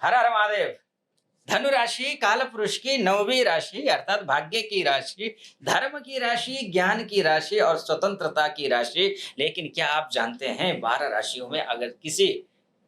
हर हर महादेव। धनु राशि काल पुरुष की नौवीं राशि अर्थात भाग्य की राशि, धर्म की राशि, ज्ञान की राशि और स्वतंत्रता की राशि। लेकिन क्या आप जानते हैं 12 राशियों में अगर किसी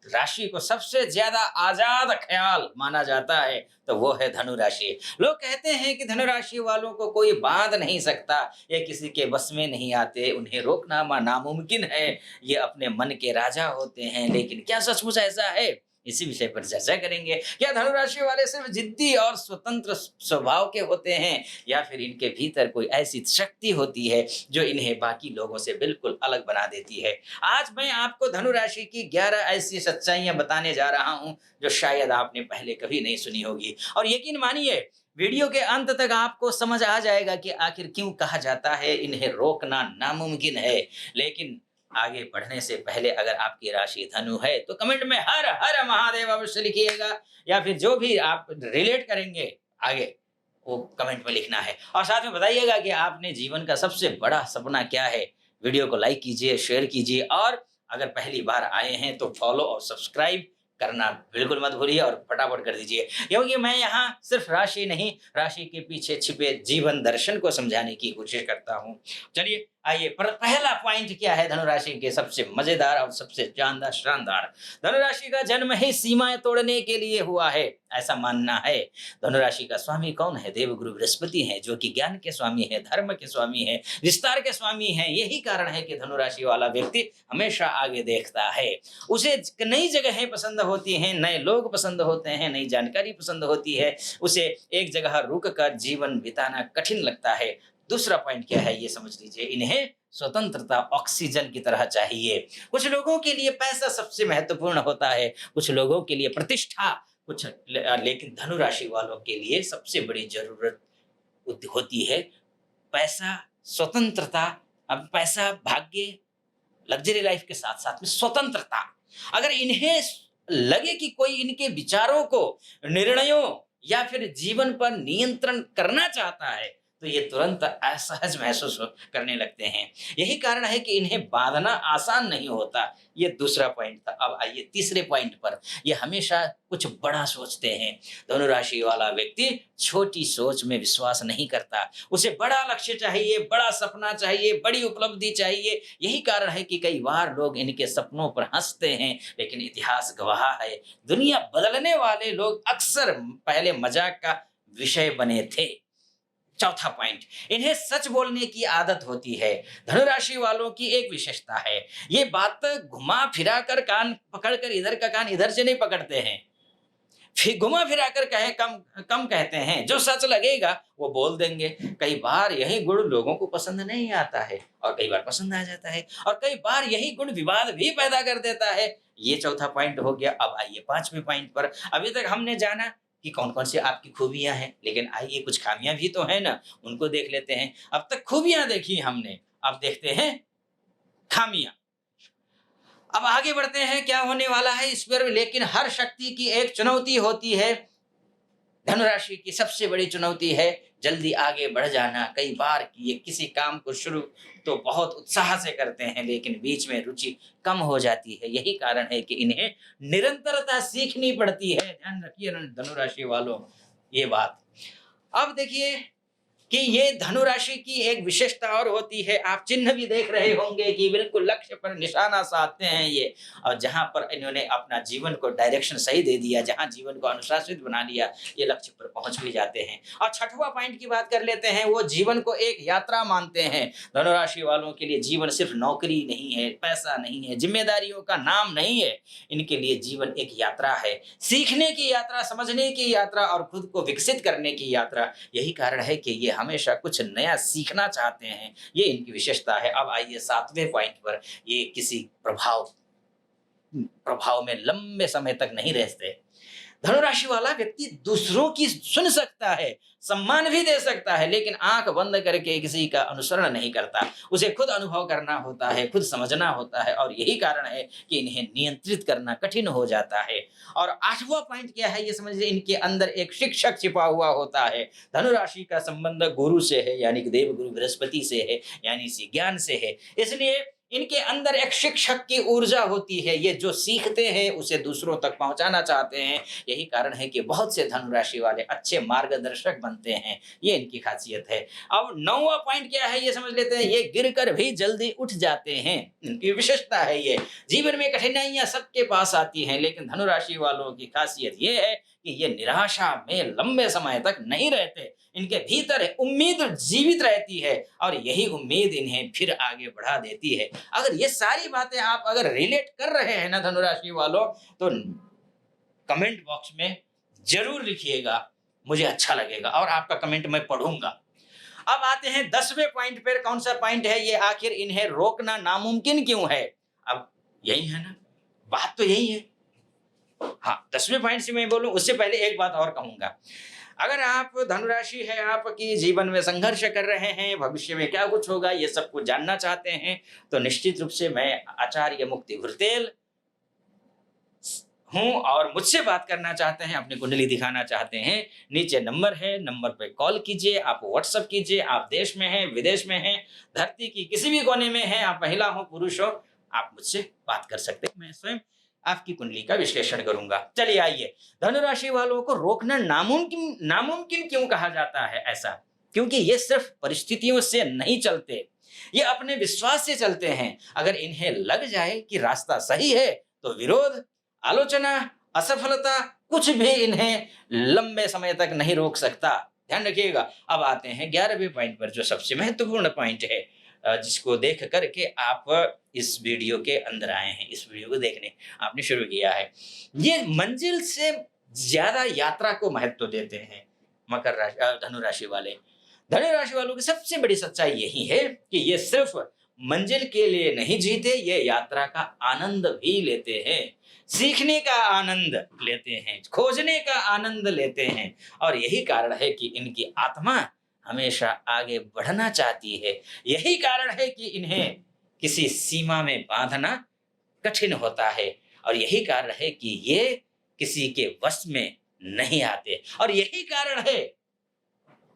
राशि को सबसे ज्यादा आजाद ख्याल माना जाता है तो वो है धनु राशि। लोग कहते हैं कि धनु राशि वालों को कोई बांध नहीं सकता, ये किसी के बस में नहीं आते, उन्हें रोकना नामुमकिन है, ये अपने मन के राजा होते हैं। लेकिन क्या सचमुच ऐसा है? इसी विषय पर चर्चा करेंगे। क्या धनु राशि वाले सिर्फ जिद्दी और स्वतंत्र स्वभाव के होते हैं या फिर इनके भीतर कोई ऐसी शक्ति होती है जो इन्हें बाकी लोगों से बिल्कुल अलग बना देती है? आज मैं आपको धनु राशि की 11 ऐसी सच्चाइयां बताने जा रहा हूं जो शायद आपने पहले कभी नहीं सुनी होगी। और यकीन मानिए, वीडियो के अंत तक आपको समझ आ जाएगा कि आखिर क्यों कहा जाता है इन्हें रोकना नामुमकिन है। लेकिन आगे बढ़ने से पहले अगर आपकी राशि धनु है तो कमेंट में हर हर महादेव अवश्य लिखिएगा, या फिर जो भी आप रिलेट करेंगे आगे वो कमेंट में लिखना है। और साथ में बताइएगा कि आपने जीवन का सबसे बड़ा सपना क्या है। वीडियो को लाइक कीजिए, शेयर कीजिए और अगर पहली बार आए हैं तो फॉलो और सब्सक्राइब करना बिल्कुल मत भूलिए और फटाफट कर दीजिए, क्योंकि मैं यहाँ सिर्फ राशि नहीं, राशि के पीछे छिपे जीवन दर्शन को समझाने की कोशिश करता हूँ। चलिए आइए, पर पहला पॉइंट क्या है धनु राशि के सबसे मजेदार और सबसे जानदार शानदार। धनु राशि का जन्म ही सीमाएं तोड़ने के लिए हुआ है, ऐसा मानना है। धनु राशि का स्वामी कौन है? देवगुरु बृहस्पति हैं, जो कि ज्ञान के स्वामी है, धर्म के स्वामी है, विस्तार के स्वामी है। यही कारण है कि धनु राशि वाला व्यक्ति हमेशा आगे देखता है। उसे नई जगहें पसंद होती हैं, नए लोग पसंद होते हैं, नई जानकारी पसंद होती है। उसे एक जगह रुक कर जीवन बिताना कठिन लगता है। दूसरा पॉइंट क्या है ये समझ लीजिए, इन्हें स्वतंत्रता ऑक्सीजन की तरह चाहिए। कुछ लोगों के लिए पैसा सबसे महत्वपूर्ण होता है, कुछ लोगों के लिए प्रतिष्ठा, लेकिन धनु राशि वालों के लिए सबसे बड़ी जरूरत होती है पैसा, स्वतंत्रता। अब पैसा, भाग्य, लग्जरी लाइफ के साथ साथ में स्वतंत्रता। अगर इन्हें लगे कि कोई इनके विचारों को, निर्णयों या फिर जीवन पर नियंत्रण करना चाहता है तो ये तुरंत असहज महसूस करने लगते हैं। यही कारण है कि इन्हें बांधना आसान नहीं होता। ये दूसरा पॉइंट था। अब आइए तीसरे पॉइंट पर। ये हमेशा कुछ बड़ा सोचते हैं। धनु राशि वाला व्यक्ति छोटी सोच में विश्वास नहीं करता, उसे बड़ा लक्ष्य चाहिए, बड़ा सपना चाहिए, बड़ी उपलब्धि चाहिए। यही कारण है कि कई बार लोग इनके सपनों पर हंसते हैं, लेकिन इतिहास गवाह है दुनिया बदलने वाले लोग अक्सर पहले मजाक का विषय बने थे। चौथा पॉइंट, इन्हें सच बोलने की आदत होती है। धनु राशि वालों की एक विशेषता है, ये बात घुमा फिरा कर कान पकड़कर इधर का कान इधर से नहीं पकड़ते हैं, फिर घुमा फिरा कर कहे कम कम कहते हैं। जो सच लगेगा वो बोल देंगे। कई बार यही गुण लोगों को पसंद नहीं आता है और कई बार पसंद आ जाता है, और कई बार यही गुण विवाद भी पैदा कर देता है। ये चौथा पॉइंट हो गया। अब आइए पांचवें पॉइंट पर। अभी तक हमने जाना कि कौन कौन सी आपकी खूबियां हैं, लेकिन आइए कुछ खामियां भी तो है ना, उनको देख लेते हैं। अब तक खूबियां देखी हमने, अब देखते हैं खामियां। अब आगे बढ़ते हैं, क्या होने वाला है इस पर। लेकिन हर शक्ति की एक चुनौती होती है। धनुराशि की सबसे बड़ी चुनौती है जल्दी आगे बढ़ जाना। कई बार ये किसी काम को शुरू तो बहुत उत्साह से करते हैं, लेकिन बीच में रुचि कम हो जाती है। यही कारण है कि इन्हें निरंतरता सीखनी पड़ती है। ध्यान रखिए धनुराशि वालों ये बात। अब देखिए कि ये धनु राशि की एक विशेषता और होती है। आप चिन्ह भी देख रहे होंगे कि बिल्कुल लक्ष्य पर निशाना साधते हैं ये, और जहां पर इन्होंने अपना जीवन को डायरेक्शन सही दे दिया, जहां जीवन को अनुशासित बना लिया, ये लक्ष्य पर पहुंच भी जाते हैं। और छठवां पॉइंट की बात कर लेते हैं, वो जीवन को एक यात्रा मानते हैं। धनु राशि वालों के लिए जीवन सिर्फ नौकरी नहीं है, पैसा नहीं है, जिम्मेदारियों का नाम नहीं है। इनके लिए जीवन एक यात्रा है, सीखने की यात्रा, समझने की यात्रा और खुद को विकसित करने की यात्रा। यही कारण है कि ये हमेशा कुछ नया सीखना चाहते हैं। ये इनकी विशेषता है। अब आइए सातवें पॉइंट पर। ये किसी प्रभाव प्रभाव में लंबे समय तक नहीं रहते। धनुराशि वाला व्यक्ति दूसरों की सुन सकता है, सम्मान भी दे सकता है, लेकिन आंख बंद करके किसी का अनुसरण नहीं करता। उसे खुद अनुभव करना होता है, खुद समझना होता है, और यही कारण है कि इन्हें नियंत्रित करना कठिन हो जाता है। और आठवां पॉइंट क्या है ये समझिए, इनके अंदर एक शिक्षक छिपा हुआ होता है। धनुराशि का संबंध गुरु से है, यानी कि देव गुरु बृहस्पति से है, यानी ज्ञान से है। इसलिए इनके अंदर एक शिक्षक की ऊर्जा होती है, ये जो सीखते हैं उसे दूसरों तक पहुंचाना चाहते हैं। यही कारण है कि बहुत से धनु राशि वाले अच्छे मार्गदर्शक बनते हैं, ये इनकी खासियत है। अब 9वां पॉइंट क्या है ये समझ लेते हैं, ये गिरकर भी जल्दी उठ जाते हैं, इनकी विशेषता है ये। जीवन में कठिनाइयां सबके पास आती हैं, लेकिन धनु राशि वालों की खासियत ये है कि ये निराशा में लंबे समय तक नहीं रहते। इनके भीतर उम्मीद जीवित रहती है और यही उम्मीद इन्हें फिर आगे बढ़ा देती है। अगर ये सारी बातें आप अगर रिलेट कर रहे हैं ना धनुराशि वालों, तो कमेंट बॉक्स में जरूर लिखिएगा, मुझे अच्छा लगेगा और आपका कमेंट मैं पढ़ूंगा। अब आते हैं 10वें पॉइंट पर। कौन सा पॉइंट है ये, आखिर इन्हें रोकना नामुमकिन क्यों है? अब यही है ना, बात तो यही है। हाँ, 10वें पॉइंट से मैं बोलूं उससे पहले एक बात और कहूंगा। अगर आप धनुराशि है, आपकी जीवन में संघर्ष कर रहे हैं, भविष्य में क्या कुछ होगा ये सब कुछ जानना चाहते हैं, तो निश्चित रूप से मैं आचार्य मुक्ति घुरतेल हूं और मुझसे बात करना चाहते हैं, अपनी कुंडली दिखाना चाहते हैं, नीचे नंबर है, नंबर पे कॉल कीजिए, आप व्हाट्सएप कीजिए। आप देश में हैं, विदेश में हैं, धरती की किसी भी कोने में हैं, आप महिला हो पुरुष हो, आप मुझसे बात कर सकते हैं। मैं स्वयं आपकी कुंडली का विश्लेषण करूंगा। चलिए आइए, धनुराशि वालों को रोकना नामुमकिन नामुमकिन क्यों कहा जाता है? ऐसा क्योंकि ये सिर्फ परिस्थितियों से नहीं चलते, ये अपने विश्वास से चलते हैं। अगर इन्हें लग जाए कि रास्ता सही है तो विरोध, आलोचना, असफलता कुछ भी इन्हें लंबे समय तक नहीं रोक सकता। ध्यान रखिएगा। अब आते हैं 11वें पॉइंट पर, जो सबसे महत्वपूर्ण पॉइंट है, जिसको देख करके आप इस वीडियो के अंदर आए हैं, इस वीडियो को देखने आपने शुरू किया है। ये मंजिल से ज्यादा यात्रा को महत्व देते हैं मकर राशि धनुराशि वाले। धनुराशि वालों की सबसे बड़ी सच्चाई यही है कि ये सिर्फ मंजिल के लिए नहीं जीते, ये यात्रा का आनंद भी लेते हैं, सीखने का आनंद लेते हैं, खोजने का आनंद लेते हैं। और यही कारण है कि इनकी आत्मा हमेशा आगे बढ़ना चाहती है। यही कारण है कि इन्हें किसी सीमा में बांधना कठिन होता है और यही कारण है कि ये किसी के वश में नहीं आते। और यही कारण है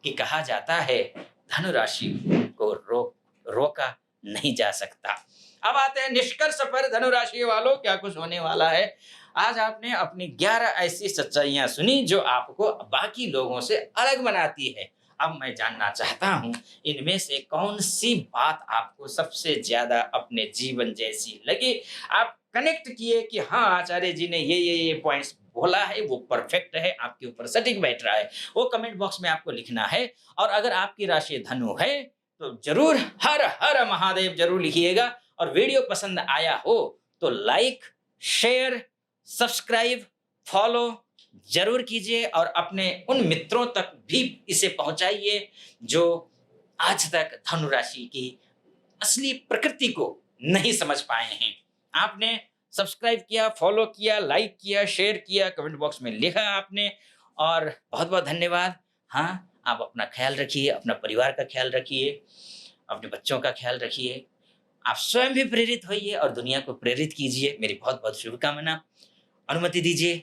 कि कहा जाता है धनुराशि को रोका नहीं जा सकता। अब आते हैं निष्कर्ष पर, धनुराशि वालों क्या कुछ होने वाला है। आज आपने अपनी 11 ऐसी सच्चाइयां सुनी जो आपको बाकी लोगों से अलग बनाती है। अब मैं जानना चाहता हूं इनमें से कौन सी बात आपको सबसे ज्यादा अपने जीवन जैसी लगी, आप कनेक्ट किए कि हाँ आचार्य जी ने ये पॉइंट्स बोला है, वो परफेक्ट है, आपके ऊपर सटीक बैठ रहा है, वो कमेंट बॉक्स में आपको लिखना है। और अगर आपकी राशि धनु है तो जरूर हर हर महादेव जरूर लिखिएगा। और वीडियो पसंद आया हो तो लाइक, शेयर, सब्सक्राइब, फॉलो जरूर कीजिए और अपने उन मित्रों तक भी इसे पहुंचाइए जो आज तक धनु राशि की असली प्रकृति को नहीं समझ पाए हैं। आपने सब्सक्राइब किया, फॉलो किया, लाइक किया, शेयर किया, कमेंट बॉक्स में लिखा आपने, और बहुत बहुत धन्यवाद। हाँ, आप अपना ख्याल रखिए, अपना परिवार का ख्याल रखिए, अपने बच्चों का ख्याल रखिए, आप स्वयं भी प्रेरित होइए और दुनिया को प्रेरित कीजिए। मेरी बहुत बहुत शुभकामना। अनुमति दीजिए।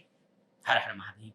हर हर महादेव।